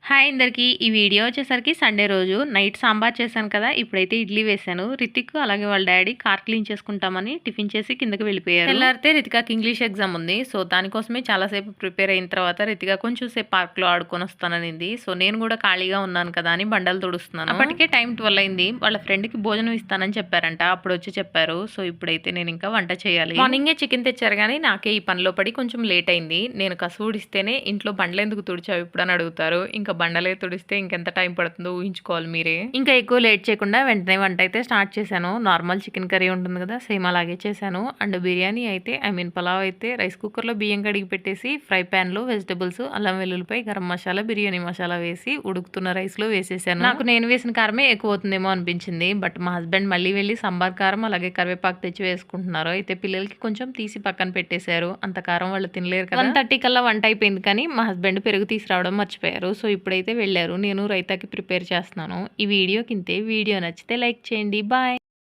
Hi అందరికీ. ఈ video వచ్చేసరికి సండే రోజు నైట్ సాంబార్ చేశాను కదా! ఇప్పుడైతే ఇడ్లీ వేశాను. రితిక్ అలాగే వాళ్ళ డ్యాడీ కార్ క్లీన్ చేసుకుంటామని టిఫిన్ చేసి కిందకి వెళ్ళిపోయారు. తెల్లారితే రితికాకి ఇంగ్లీష్ ఎగ్జామ్ ఉంది. సో దానికోసమే చాలాసేపు ప్రిపేర్ అయిన తర్వాత రితిక కొంచెం సేపు పార్క్‌లో ఆడుకొని వస్తాననింది. సో నేను కూడా ఖాళీగా ఉన్నాను కదా అని బండలు తుడుస్తున్నాను. అప్పటికే టైం 12 అయింది. వాళ్ళ ఫ్రెండ్‌కి భోజనం ఇస్తానని చెప్పారంట. అప్పుడొచ్చి చెప్పారు. సో ఇప్పుడైతే నేను ఇంకా వంట చేయాలి. మార్నింగే చికెన్ తెచ్చారు గానీ నాకే ఈ పనిలో పడి కొంచెం లేట్ అయింది. నేను కసు ఊడిస్తేనే ఇంట్లో బండలెందుకు తుడిచావు ఇప్పుడని అడుగుతారు. ఇంకా బండలే తుడిస్తే ఇంకెంత టైం పడుతుందో ఊహించుకోవాలి మీరే. ఇంకా ఎక్కువ లేట్ చేయకుండా వెంటనే వంట అయితే స్టార్ట్ చేశాను. నార్మల్ చికెన్ కర్రీ ఉంటుంది కదా, సేమ్ అలాగే చేశాను. అండ్ బిర్యానీ అయితే పలావ్ అయితే రైస్ కుక్కర్లో బియ్యం కడిగి పెట్టేసి ఫ్రై ప్యాన్లో వెజిటబుల్స్, అల్లం వెల్లుల్లిపై గరం మసాలా, బిర్యానీ మసాలా వేసి ఉడుకుతున్న రైస్లో వేసేసాను. నాకు నేను వేసిన కారమే ఎక్కువ అవుతుందేమో అనిపించింది. బట్ మా హస్బెండ్ మళ్ళీ వెళ్ళి సాంబార్ కారం అలాగే కరివేపాకు తెచ్చి వేసుకుంటున్నారు. అయితే పిల్లలకి కొంచెం తీసి పక్కన పెట్టేశారు. అంత కారం వాళ్ళు తినలేరు కదా. 1:30 కల్లా వంట అయిపోయింది కానీ మా హస్బెండ్ పెరుగు తీసుకురావడం మర్చిపోయారు. సో ఇప్పుడైతే వెళ్ళారు. నేను రైతాకి ప్రిపేర్ చేస్తున్నాను. ఈ వీడియోకి ఇంతే. వీడియో నచ్చితే లైక్ చేయండి. బాయ్.